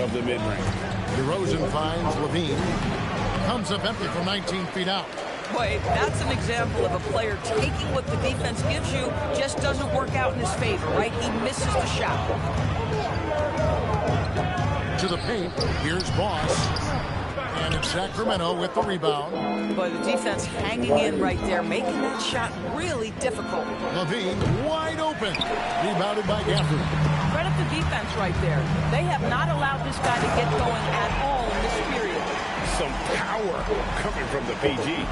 of the mid-range. DeRozan finds Levine. Comes up empty from 19 feet out. Boy, that's an example of a player taking what the defense gives you, just doesn't work out in his favor, right? He misses the shot. To the paint, here's Boss. And it's Sacramento with the rebound. Boy, the defense hanging in right there, making that shot really difficult. Levine wide open. Rebounded by Gafford. Credit the defense right there. They have not allowed this guy to get going at all in this period. Some power coming from the PG.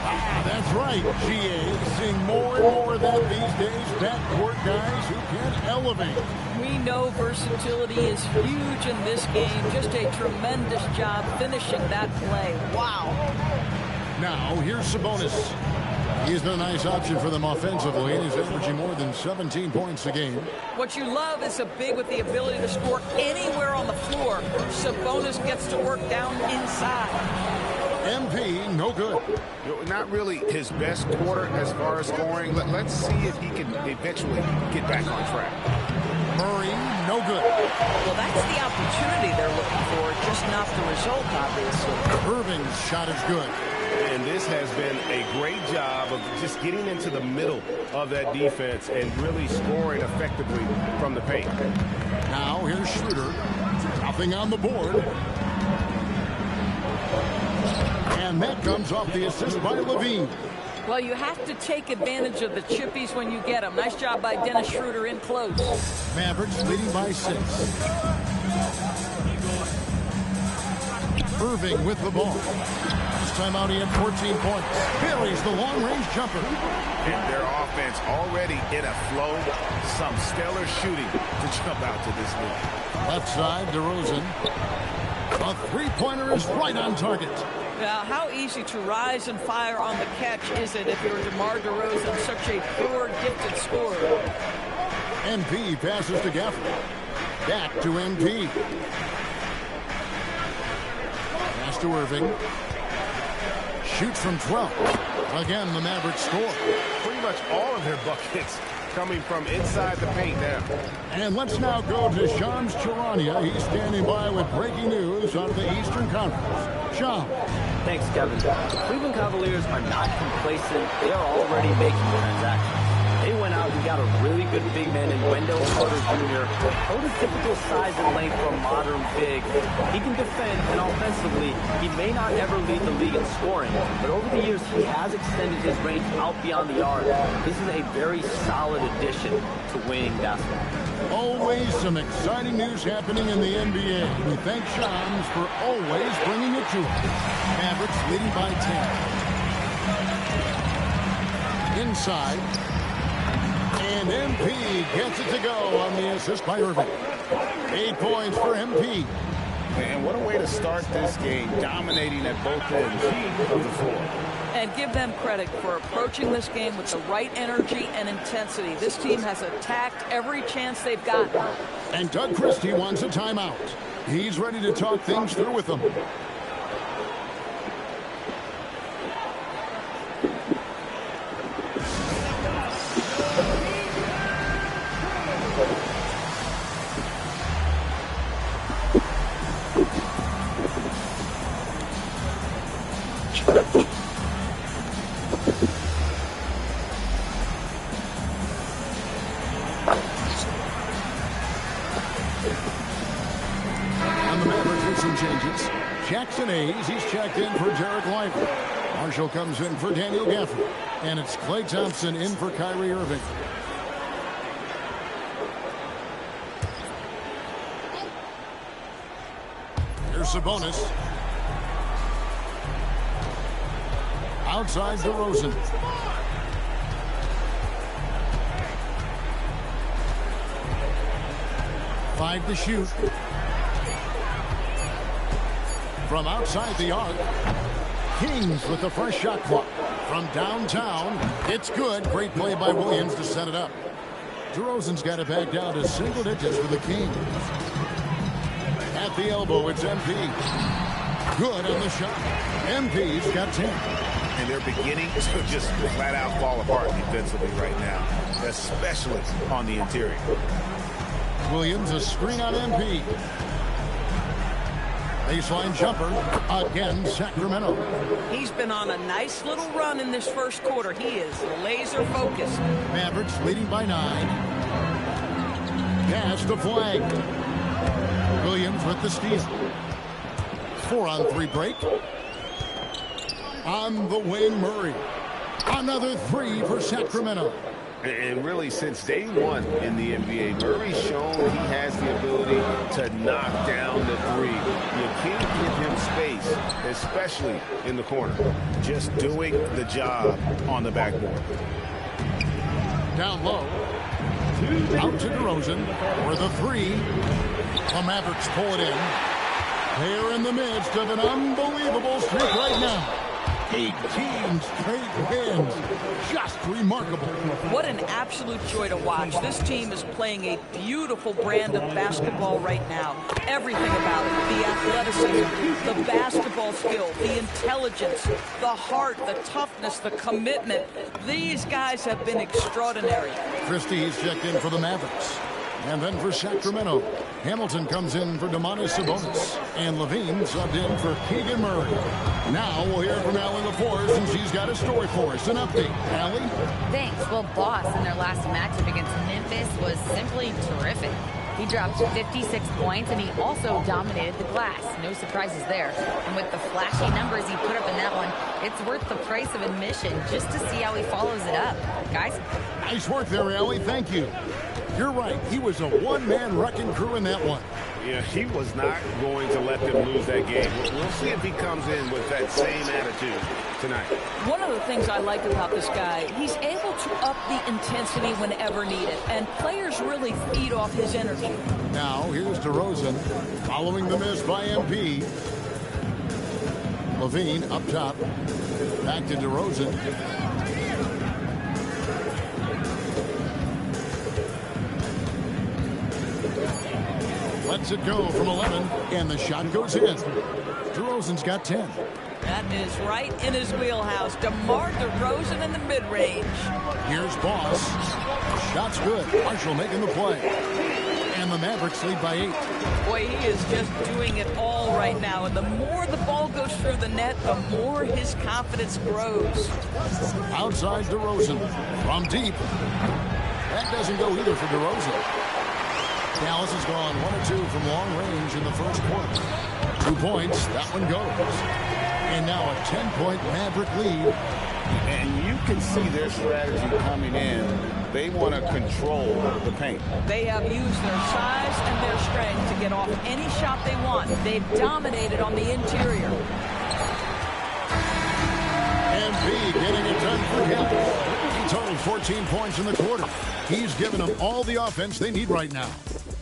That's right, GA. Seeing more and more of that these days. Backcourt guys who can elevate. We know versatility is huge in this game. Just a tremendous job finishing that play. Wow. Now, here's Sabonis. He's been a nice option for them offensively. He's averaging more than 17 points a game. What you love is a big with the ability to score anywhere on the floor. Sabonis gets to work down inside. MP, no good. Not really his best quarter as far as scoring. Let's see if he can eventually get back on track. Murray, no good. Well, that's the opportunity they're looking for, just not the result, obviously. Irving's shot is good. And this has been a great job of just getting into the middle of that defense and really scoring effectively from the paint. Now here's Schroeder. Nothing on the board. And that comes off the assist by Levine. Well, you have to take advantage of the chippies when you get them. Nice job by Dennis Schroeder in close. Mavericks leading by 6. Irving with the ball. This time out he had 14 points. Buries the long-range jumper. And their offense already in a flow. Some stellar shooting to jump out to this lead. Left side, DeRozan. A three-pointer is right on target. Now, how easy to rise and fire on the catch is it if you're DeMar DeRozan, such a pure, gifted scorer? MP passes to Gafford. Back to MP. Pass to Irving. Shoots from 12. Again, the Mavericks score. Pretty much all of their buckets coming from inside the paint now. And let's now go to Shams Charania. He's standing by with breaking news on the Eastern Conference. Shams. Thanks, Kevin. The Cleveland Cavaliers are not complacent. They are already making transactions. They went out and got a really good big man in Wendell Carter Jr. Prototypical size and length for a modern big. He can defend, and offensively, he may not ever lead the league in scoring, but over the years, he has extended his range out beyond the arc. This is a very solid addition to winning basketball. Always some exciting news happening in the NBA. We thank Shams for always bringing it to us. Mavericks leading by 10. Inside. And MP gets it to go on the assist by Irving. 8 points for MP. And what a way to start this game, dominating at both ends of the floor. And give them credit for approaching this game with the right energy and intensity. This team has attacked every chance they've gotten. And Doug Christie wants a timeout. He's ready to talk things through with them. Jackson Hayes, he's checked in for Derek Lively. Marshall comes in for Daniel Gafford. And it's Klay Thompson in for Kyrie Irving. Here's Sabonis. Outside DeRozan. Five to shoot. From outside the arc, Kings with the first shot clock. From downtown, it's good. Great play by Williams to set it up. DeRozan's got it back down to single digits for the Kings. At the elbow, it's MP. Good on the shot. MP's got 10. And they're beginning to just flat out fall apart defensively right now, especially on the interior. Williams, a screen on MP. Baseline jumper. Again, Sacramento. He's been on a nice little run in this first quarter. He is laser focused. Mavericks leading by 9. Pass to Flag. Williams with the steal. 4-on-3 break. On the wing, Murray. Another 3 for Sacramento. And really, since day one in the NBA, Murray's shown he has the ability to knock down the three. You can't give him space, especially in the corner. Just doing the job on the backboard. Down low. Out to DeRozan for the 3. The Mavericks pull it in. They're in the midst of an unbelievable streak right now. 18 straight wins. Just remarkable. What an absolute joy to watch. This team is playing a beautiful brand of basketball right now. Everything about it. The athleticism, the basketball skill, the intelligence, the heart, the toughness, the commitment. These guys have been extraordinary. Christie's checked in for the Mavericks. And then for Sacramento, Hamilton comes in for Domantas Sabonis. And Levine subbed in for Keegan Murray. Now we'll hear from Allie LaForce, and she's got a story for us. An update. Allie? Thanks. Well, Boss in their last matchup against Memphis was simply terrific. He dropped 56 points, and he also dominated the glass. No surprises there. And with the flashy numbers he put up in that one, it's worth the price of admission just to see how he follows it up. Guys? Nice work there, Allie. Thank you. You're right. He was a one-man wrecking crew in that one. Yeah, he was not going to let them lose that game. We'll see if he comes in with that same attitude tonight. One of the things I like about this guy, he's able to up the intensity whenever needed, and players really feed off his energy. Now, here's DeRozan following the miss by MP. Levine up top. Back to DeRozan. Lets it go from 11, and the shot goes in. DeRozan's got 10. That is right in his wheelhouse. DeMar DeRozan in the mid-range. Here's Boss. Shot's good. Marshall making the play. And the Mavericks lead by 8. Boy, he is just doing it all right now. And the more the ball goes through the net, the more his confidence grows. Outside DeRozan. From deep. That doesn't go either for DeRozan. Dallas has gone 1 or 2 from long range in the first quarter. 2 points. That one goes. And now a 10-point Maverick lead. And you can see their strategy coming in. They want to control the paint. They have used their size and their strength to get off any shot they want. They've dominated on the interior. MB getting it done for him. He totaled 14 points in the quarter. He's given them all the offense they need right now.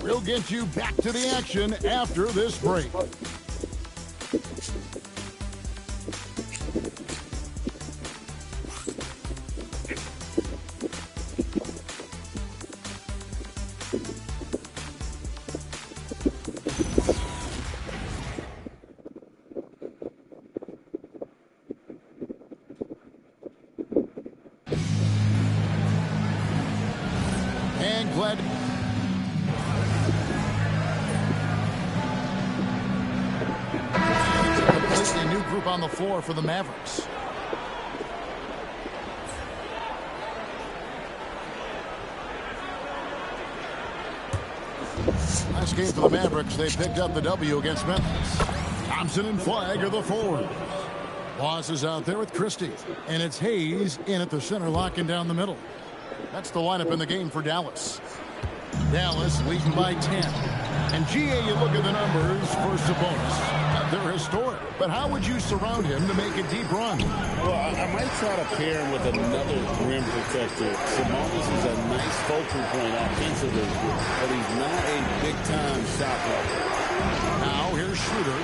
We'll get you back to the action after this break. And Glad. A new group on the floor for the Mavericks. Last game for the Mavericks, they picked up the W against Memphis. Thompson and Flag are the forward. Boss is out there with Christie, and it's Hayes in at the center, locking down the middle. That's the lineup in the game for Dallas. Dallas leading by 10. And GA, you look at the numbers for Sabonis. They're historic, but how would you surround him to make a deep run? Well, I might try to pair him with another rim protector. Sabonis is a nice focal point offensively, but he's not a big-time shot blocker. Now, here's Schroeder.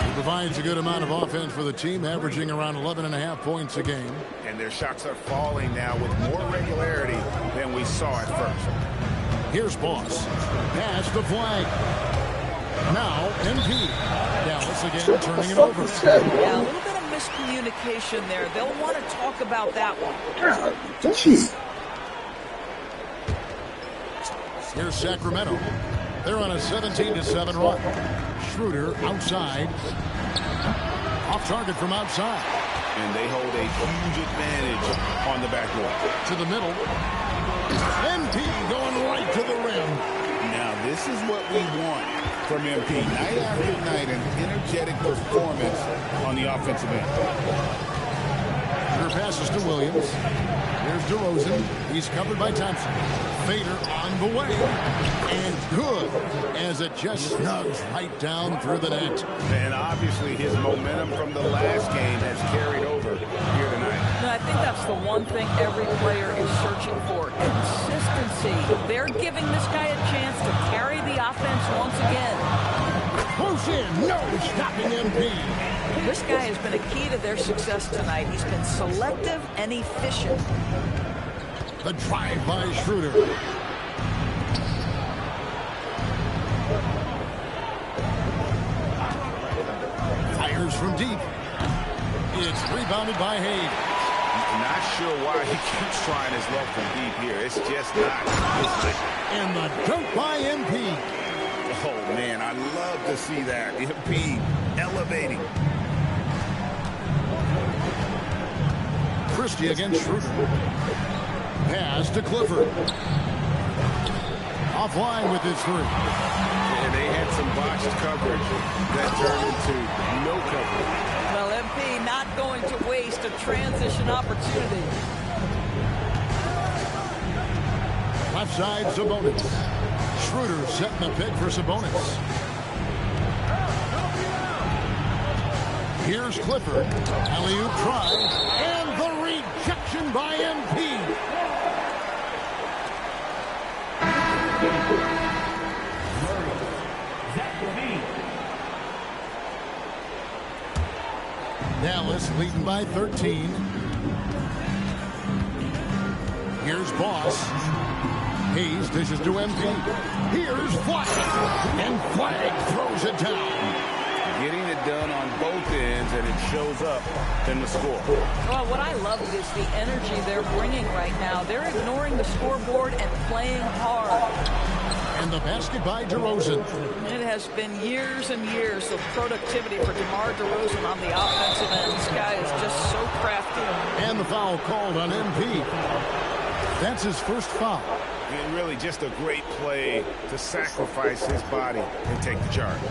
He provides a good amount of offense for the team, averaging around 11.5 points a game. And their shots are falling now with more regularity than we saw at first. Here's Boss. Pass the Flag. Now, MP. Dallas again turning it over. Yeah, a little bit of miscommunication there. They'll want to talk about that one. Here's Sacramento. They're on a 17-7 run. Schroeder outside. Off target from outside. And they hold a huge advantage on the backboard. To the middle. MP going right to the rim. Now, this is what we want from MP. Night after night, an energetic performance on the offensive end. Her passes to Williams. There's DeRozan. He's covered by Thompson. Fader on the way. And good as it just snugs right down through the net. And obviously his momentum from the last game has carried over here tonight. And I think that's the one thing every player is searching for. Consistency. They're giving this guy a chance to carry the offense once again. Close in. No stopping MP. This guy has been a key to their success tonight. He's been selective and efficient. The drive by Schroeder. Fires from deep. It's rebounded by Hayes. Not sure why he keeps trying his luck from deep here. It's just not. And the dunk by MP. Oh, man, I love to see that. MP elevating. Christie against Schroeder. Pass to Clifford. Offline with his three. And they had some botched coverage that turned into no coverage. Well, MP not going to waste a transition opportunity. Left side, Sabonis. Schroeder setting the pick for Sabonis. Here's Clifford. Alley-oop try. And the rejection by MP. Dallas leading by 13. Here's Boss. Hayes dishes to MP. Here's Flag. And Flag throws it down. Getting it done on both ends, and it shows up in the score. Well, what I love is the energy they're bringing right now. They're ignoring the scoreboard and playing hard. And the basket by DeRozan. It has been years and years of productivity for DeMar DeRozan on the offensive end. This guy is just so crafty. And the foul called on MP. That's his first foul. And really just a great play to sacrifice his body and take the charge.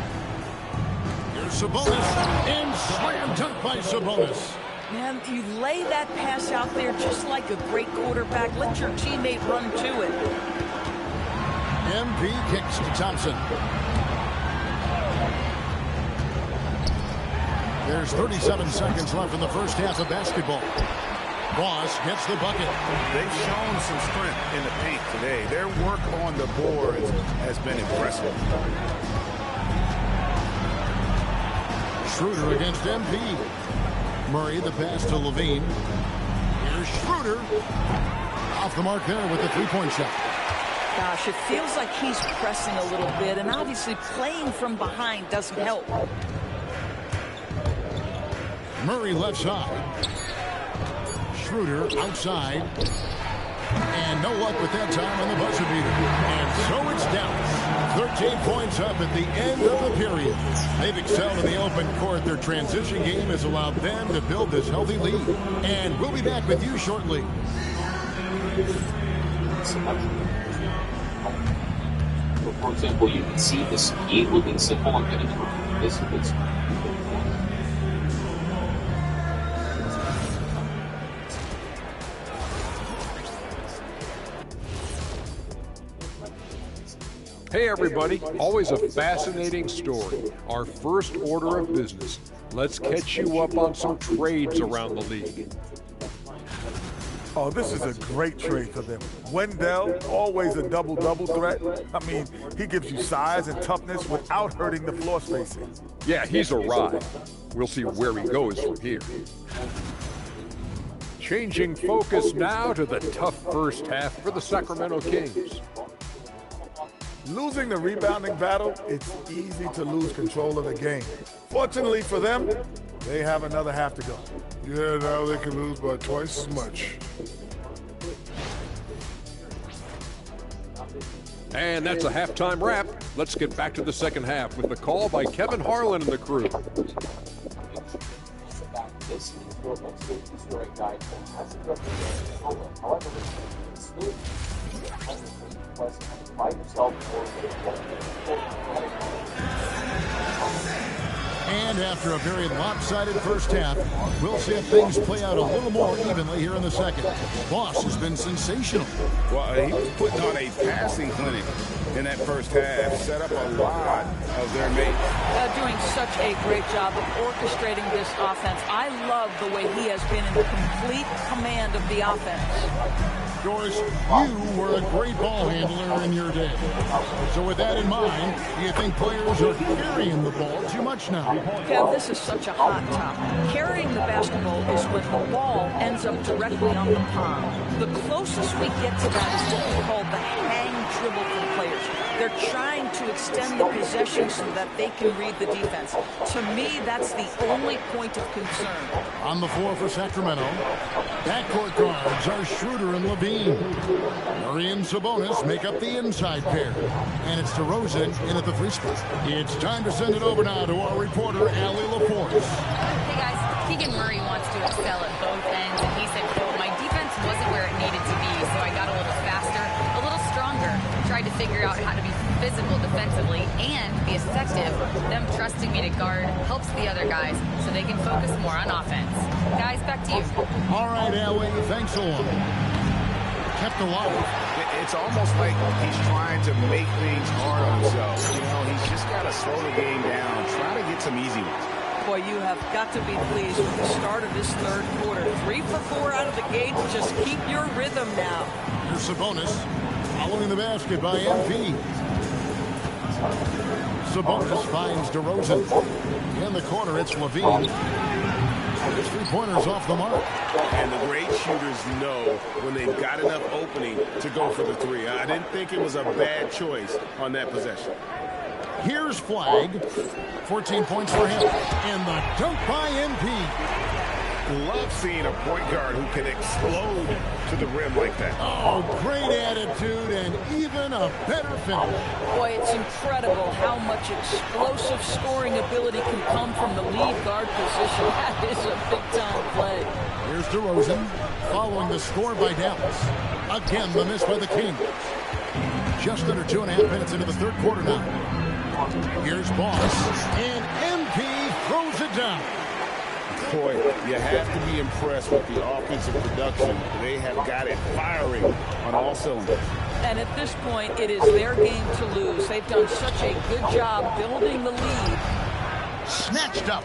Here's Sabonis. And slam dunk by Sabonis. Man, you lay that pass out there just like a great quarterback. Let your teammate run to it. MP kicks to Thompson. There's 37 seconds left in the first half of basketball. Boss gets the bucket. They've shown some strength in the paint today. Their work on the boards has been impressive. Schroeder against MP. Murray the pass to Levine. Here's Schroeder. Off the mark there with the three-point shot. Gosh, it feels like he's pressing a little bit, and obviously playing from behind doesn't help. Murray left side. Schroeder outside. And no luck with that time on the buzzer beater. And so it's Dallas. 13 points up at the end of the period. They've excelled in the open court. Their transition game has allowed them to build this healthy lead. And we'll be back with you shortly. For example, you can see the speed within simple and this is Hey everybody, always a fascinating story. Our first order of business. Let's catch you up on some trades around the league. Oh, this is a great trade for them. Wendell, always a double-double threat. I mean, he gives you size and toughness without hurting the floor spacing. Yeah, he's a ride. We'll see where he goes from here. Changing focus now to the tough first half for the Sacramento Kings. Losing the rebounding battle, it's easy to lose control of the game. Fortunately for them, they have another half to go. Yeah, now they can lose by twice as much. And that's a halftime wrap. Let's get back to the second half with the call by Kevin Harlan and the crew. And after a very lopsided first half, we'll see if things play out a little more evenly here in the second. Boss has been sensational. Well, he was putting on a passing clinic in that first half, set up a lot of their mates. Doing such a great job of orchestrating this offense. I love the way he has been in complete command of the offense. Doris, you were a great ball handler in your day. So with that in mind, do you think players are carrying the ball too much now? Kev, this is such a hot topic. Carrying the basketball is when the ball ends up directly on the palm. The closest we get to that is what we call the hang dribble from players. They're trying to extend the possession so that they can read the defense. To me, that's the only point of concern. On the floor for Sacramento, backcourt guards are Schroeder and Levine. Murray and Sabonis make up the inside pair. And it's DeRozan in at the free spot. It's time to send it over now to our reporter, Allie LaForce. Hey guys, Keegan Murray wants to excel at both ends, and he said, quote, "My defense wasn't where it needed to be, so I got a little faster, a little stronger, tried to figure out how to be physical defensively and be effective. Them trusting me to guard helps the other guys so they can focus more on offense." Guys, back to you. All right, Allie, thanks a lot. Kept alive. It's almost like he's trying to make things hard on himself. You know, he's just got to slow the game down, try to get some easy ones. Boy, you have got to be pleased with the start of this third quarter. 3 for 4 out of the gate. Just keep your rhythm now. Here's Sabonis following the basket by MP. Sabonis finds DeRozan. In the corner, it's Levine. His three-pointers off the mark. And the great shooters know when they've got enough opening to go for the three. I didn't think it was a bad choice on that possession. Here's Flag. 14 points for him. And the dunk by MP. Love seeing a point guard who can explode to the rim like that. Oh, great attitude and even a better finish. Boy, it's incredible how much explosive scoring ability can come from the lead guard position. That is a big-time play. Here's DeRozan following the score by Dallas. Again, the miss by the Kings. Just under 2.5 minutes into the third quarter now. Here's Boss, and MP throws it down. Boy, you have to be impressed with the offensive production. They have got it firing on all cylinders. And at this point, it is their game to lose. They've done such a good job building the lead. Snatched up.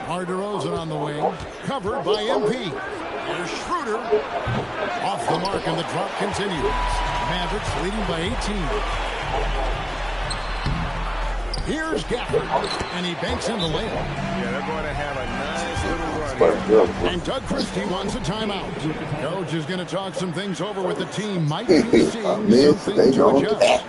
DeRozan on the wing, covered by MP. Here's Schroeder. Off the mark, and the drop continues. Mavericks leading by 18. Here's Gafford, and he banks in the layup. Yeah, they're going to have a nice little run here. And Doug Christie wants a timeout. Coach is going to talk some things over with the team. Might be seeing something to adjust.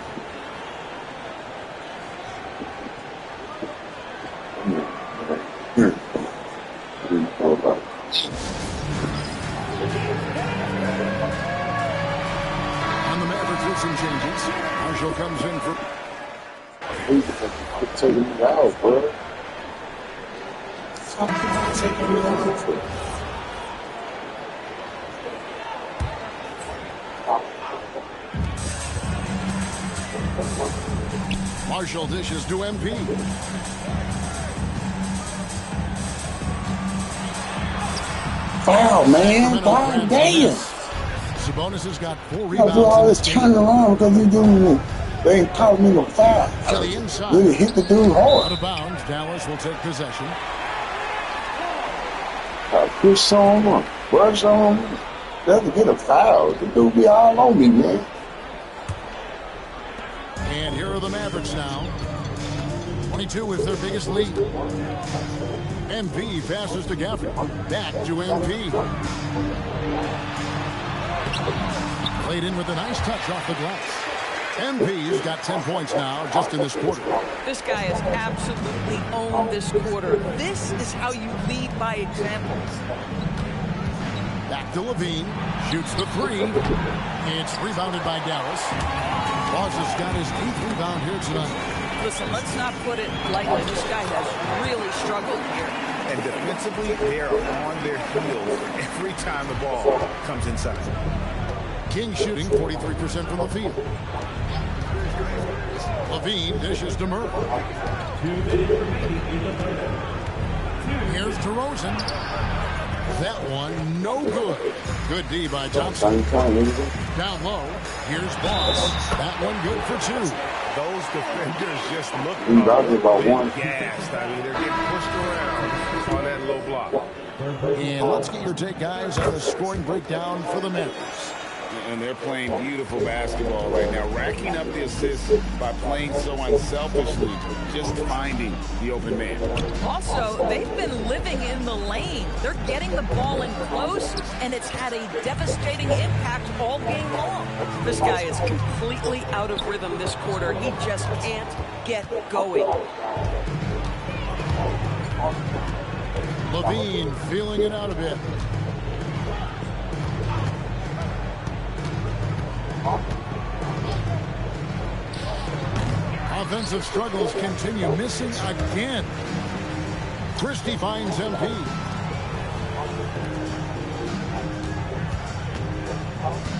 And the Mavericks with some changes. Marshall comes in for... Taking me out, bro. Marshall dishes to MP. Foul, man. God damn. Sabonis has got 4 I rebounds do all in this this turning game. around because he doing they ain't caught me no foul. To the inside. Really hit the dude hard. Out of bounds. Dallas will take possession. I push on him, brush on him. Doesn't get a foul. The dude be all on me, man. And here are the Mavericks now. 22 is their biggest lead. MP passes to Gafford. Back to MP. Played in with a nice touch off the glass. MP's got 10 points now just in this quarter. This guy has absolutely owned this quarter. This is how you lead by example. Back to Levine. Shoots the three. It's rebounded by Dallas. Boss has got his 8th rebound here tonight. Listen, let's not put it lightly. This guy has really struggled here. And defensively, they are on their heels every time the ball comes inside. King shooting 43% from the field. Levine dishes to Murray. Here's DeRozan. That one, no good. Good D by Thompson. Down low, here's Boss. That one good for 2. Those defenders just look gassed. I mean, they're getting pushed around on that low block. And let's get your take, guys, on the scoring breakdown for the Mavericks. And they're playing beautiful basketball right now, racking up the assists by playing so unselfishly, just finding the open man. Also, they've been living in the lane. They're getting the ball in close, and it's had a devastating impact all game long. This guy is completely out of rhythm this quarter. He just can't get going. Levine feeling it out a bit. Offensive struggles continue, missing again. Christie finds MP.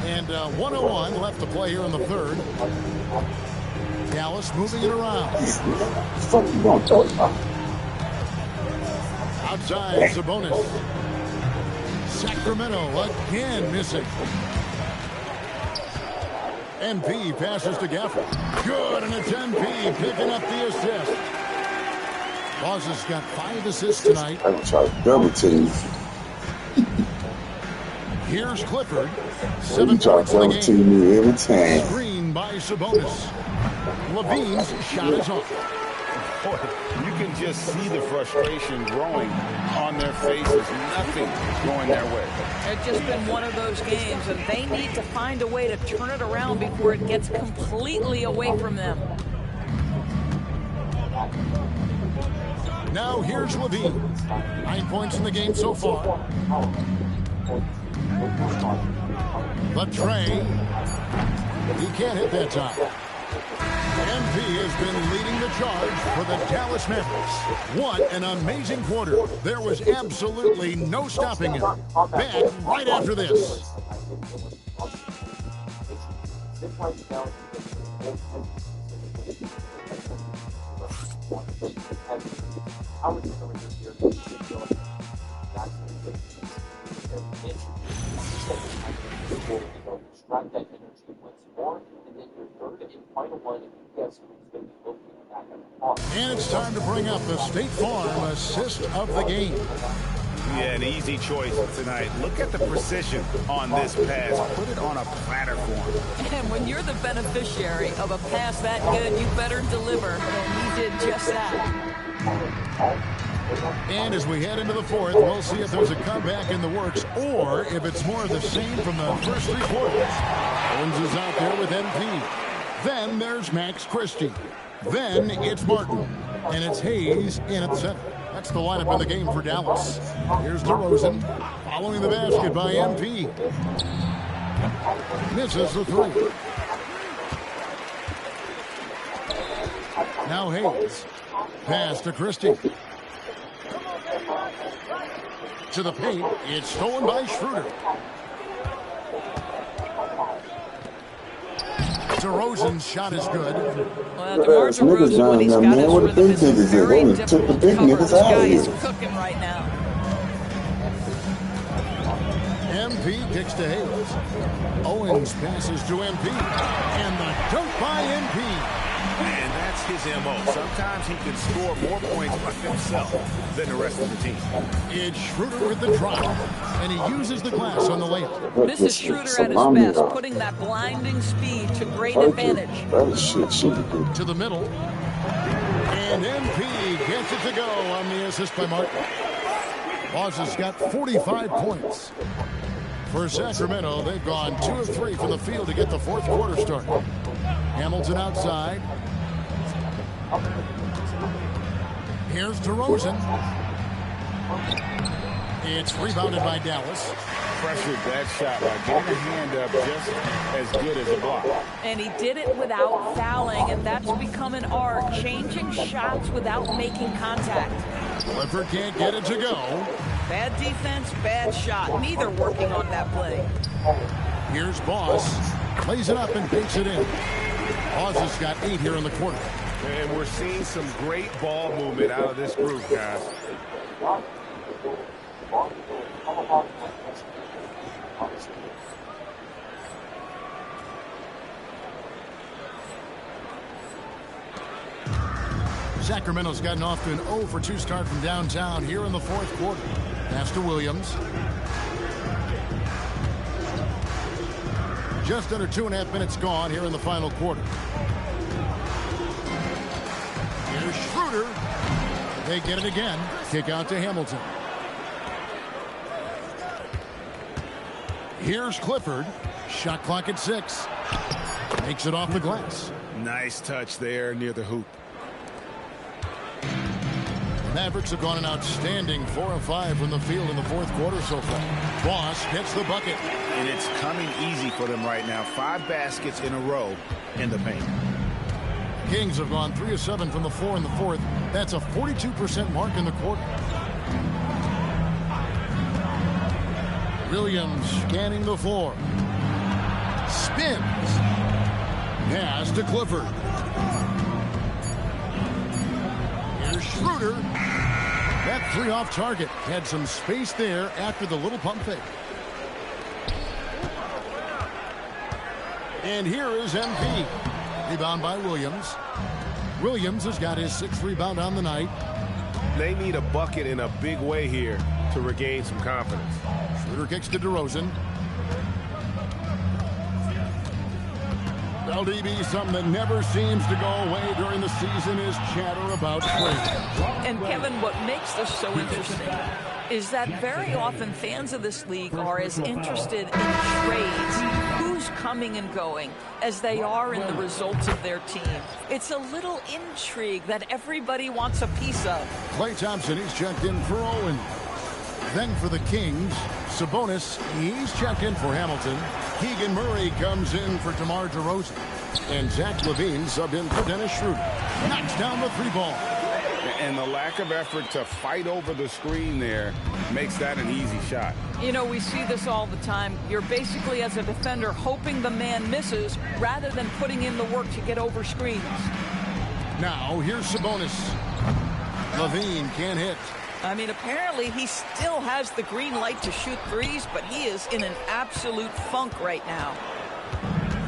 And 1:01 left to play here in the 3rd. Dallas moving it around. Outside, Sabonis. Sacramento again missing. MP passes to Gafford. Good, and it's MP picking up the assist. Boss has got 5 assists tonight. I'm trying to double team. Here's Clifford. You 7 try points to in the double team game. me every time. Screen by Sabonis. Levine's shot is off. Boy, you can just see the frustration growing on their faces. Nothing going their way. It's just been one of those games, and they need to find a way to turn it around before it gets completely away from them. Now here's Levine. 9 points in the game so far. The tray. He can't hit that time. MP has been leading the charge for the Dallas Mavericks. What an amazing quarter. There was absolutely no stopping him. Back right after this. And it's time to bring up the State Farm assist of the game. Yeah, an easy choice tonight. Look at the precision on this pass. Put it on a platter for him. And when you're the beneficiary of a pass that good, you better deliver. And he did just that. And as we head into the 4th, we'll see if there's a comeback in the works or if it's more of the same from the first 3 quarters. Owens is out there with MP. Then there's Max Christie. Then it's Martin. And it's Hayes in at the center. That's the lineup in the game for Dallas. Here's DeRozan following the basket by MP. Misses the 3. Now Hayes. Pass to Christie. To the paint. It's stolen by Schroeder. DeRozan's shot is good. Well, DeMar DeRozan, when he's got his rhythm, is very difficult to cover. This guy is cooking right now. MP kicks to Hayes. Owens passes to MP. And the dunk by MP. And that's his MO. Sometimes he can score more points by himself than the rest of the team. It's Schroeder with the drive. And he uses the glass on the layup. This is Schroeder at his best, putting that blinding speed to great advantage. To the middle. And MP gets it to go on the assist by Martin. Boss has got 45 points. For Sacramento, they've gone 2 of 3 from the field to get the 4th quarter started. Hamilton outside. Here's DeRozan. It's rebounded by Dallas. Pressured that shot by getting a hand up just as good as a block. And he did it without fouling, and that's become an art, changing shots without making contact. Clifford can't get it to go. Bad defense, bad shot. Neither working on that play. Here's Boss. Plays it up and bakes it in. Boss has got 8 here in the quarter. And we're seeing some great ball movement out of this group, guys. Sacramento's gotten off to an 0 for 2 start from downtown here in the fourth quarter. Pass to Williams. Just under 2.5 minutes gone here in the final quarter. Here's Schroeder. They get it again. Kick out to Hamilton. Here's Clifford. Shot clock at 6. Makes it off the glass. Nice touch there near the hoop. The Mavericks have gone an outstanding 4 of 5 from the field in the fourth quarter so far. Boss gets the bucket. And it's coming easy for them right now. 5 baskets in a row in the paint. Kings have gone 3 of 7 from the floor in the fourth. That's a 42% mark in the quarter. Williams scanning the floor. Spins. Pass to Clifford. Here's Schroeder. That 3 off target. Had some space there after the little pump fake. And here is MP. Rebound by Williams. Williams has got his 6th rebound on the night. They need a bucket in a big way here to regain some confidence. Schroeder kicks to DeRozan. LDB, something that never seems to go away during the season is chatter about trade. And Kevin, what makes this so interesting is that very often fans of this league are as interested in trades, who's coming and going, as they are in the results of their team. It's a little intrigue that everybody wants a piece of. Klay Thompson, he's checked in for Owen. Then for the Kings, Sabonis, he's checked in for Hamilton. Keegan Murray comes in for DeMar DeRozan. And Zach LaVine subbed in for Dennis Schroeder. Knocks down the 3 ball. And the lack of effort to fight over the screen there makes that an easy shot. You know, we see this all the time. You're basically, as a defender, hoping the man misses rather than putting in the work to get over screens. Now, here's Sabonis. LaVine can't hit. I mean, apparently he still has the green light to shoot threes, but he is in an absolute funk right now.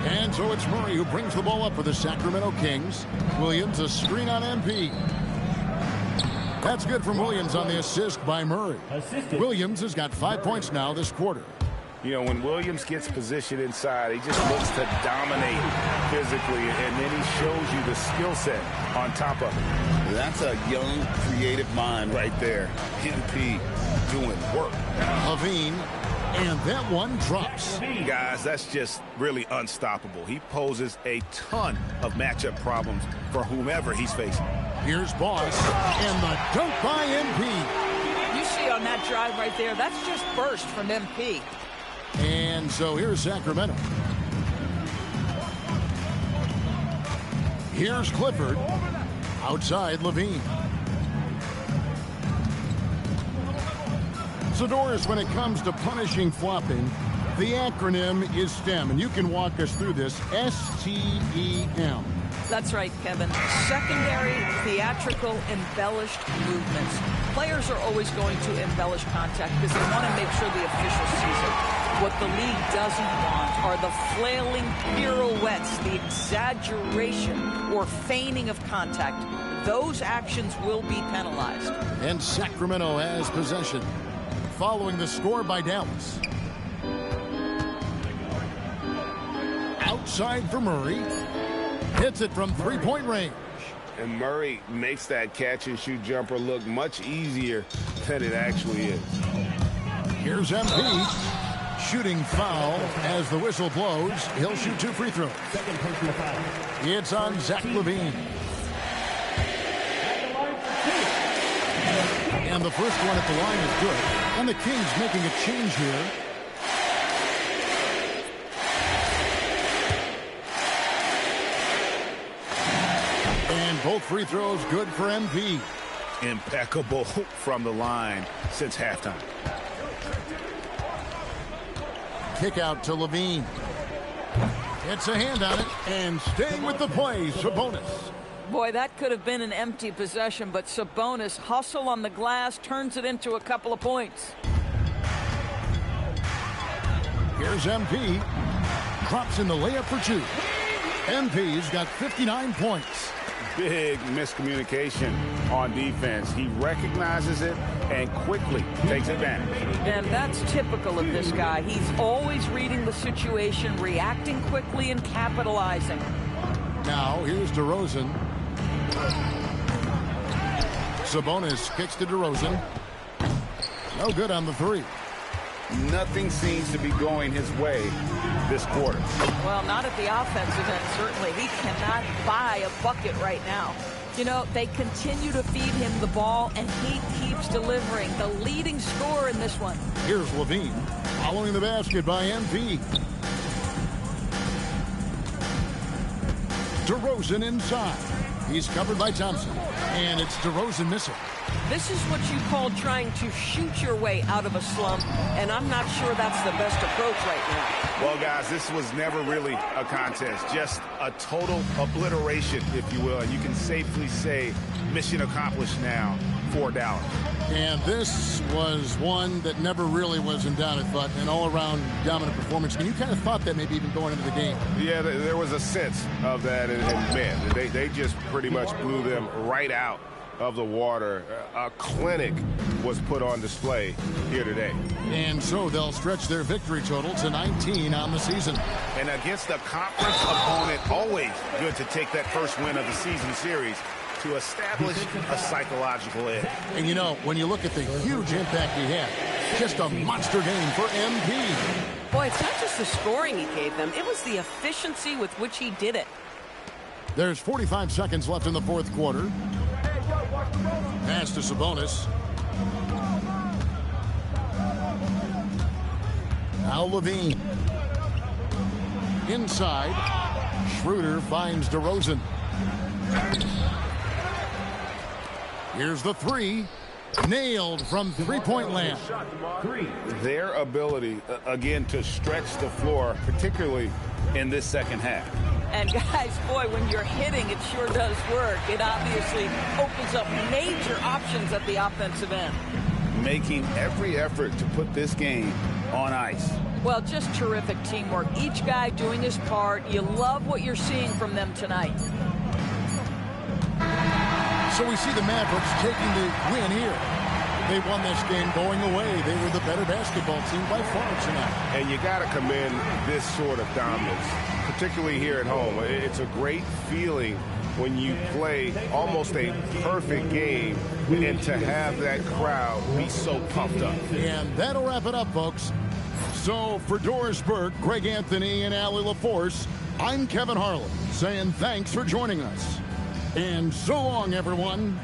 And so it's Murray who brings the ball up for the Sacramento Kings. Williams, a screen on MP. That's good from Williams on the assist by Murray. Williams has got 5 points now this quarter. You know, when Williams gets positioned inside, he just looks to dominate physically, and then he shows you the skill set on top of it. That's a young, creative mind right there. MP doing work. LaVine, and that one drops. Guys, that's just really unstoppable. He poses a ton of matchup problems for whomever he's facing. Here's Boss, and the dunk by MP. You see on that drive right there, that's just burst from MP. And so here's Sacramento. Here's Clifford. Outside LaVine. So Doris, when it comes to punishing flopping, the acronym is STEM, and you can walk us through this. STEM. That's right, Kevin. Secondary, theatrical, embellished movements. Players are always going to embellish contact because they want to make sure the official sees it. What the league doesn't want are the flailing pirouettes, the exaggeration or feigning of contact. Those actions will be penalized. And Sacramento has possession. Following the score by Dallas. Outside for Murray. Hits it from 3-point range. And Murray makes that catch-and-shoot jumper look much easier than it actually is. Here's MP. Shooting foul as the whistle blows. He'll shoot 2 free throws. It's on Zach LaVine. And the first one at the line is good. And the Kings making a change here. And both free throws good for MP. Impeccable from the line since halftime. Kick out to Levine. It's a hand on it, and staying with the play, Sabonis. Boy, that could have been an empty possession, but Sabonis hustle on the glass, turns it into a couple of points. Here's MP. Drops in the layup for two. MP's got 59 points. Big miscommunication on defense. He recognizes it and quickly takes advantage. And that's typical of this guy. He's always reading the situation, reacting quickly, and capitalizing. Now, here's DeRozan. Sabonis kicks to DeRozan. No good on the three. Nothing seems to be going his way this quarter. Well, not at the offensive end, certainly. He cannot buy a bucket right now. You know, they continue to feed him the ball, and he keeps delivering. The leading scorer in this one. Here's Levine, following the basket by MP. DeRozan inside. He's covered by Thompson, and it's DeRozan missing. This is what you call trying to shoot your way out of a slump, and I'm not sure that's the best approach right now. Well, guys, this was never really a contest, just a total obliteration, if you will, and you can safely say mission accomplished now for Dallas. And this was one that never really was in doubt, but an all-around dominant performance. And you kind of thought that maybe even going into the game. Yeah, there was a sense of that, and man, they just pretty much blew them right out of the water. A clinic was put on display here today. And so they'll stretch their victory total to 19 on the season. And against a conference opponent, always good to take that first win of the season series to establish a psychological edge. And you know, when you look at the huge impact he had, just a monster game for MP. Boy, it's not just the scoring he gave them, it was the efficiency with which he did it. There's 45 seconds left in the fourth quarter. Pass to Sabonis. Now Levine. Inside. Schroeder finds DeRozan. Here's the three. Nailed from three-point land. Their ability, again, to stretch the floor, particularly in this second half. And guys, boy, when you're hitting, it sure does work. It obviously opens up major options at the offensive end. Making every effort to put this game on ice. Well, just terrific teamwork. Each guy doing his part. You love what you're seeing from them tonight. So we see the Mavericks taking the win here. They won this game going away. They were the better basketball team by far tonight. And you got to commend this sort of dominance, particularly here at home. It's a great feeling when you play almost a perfect game and to have that crowd be so pumped up. And that'll wrap it up, folks. So for Doris Burke, Greg Anthony, and Allie LaForce, I'm Kevin Harlan saying thanks for joining us. And so long, everyone.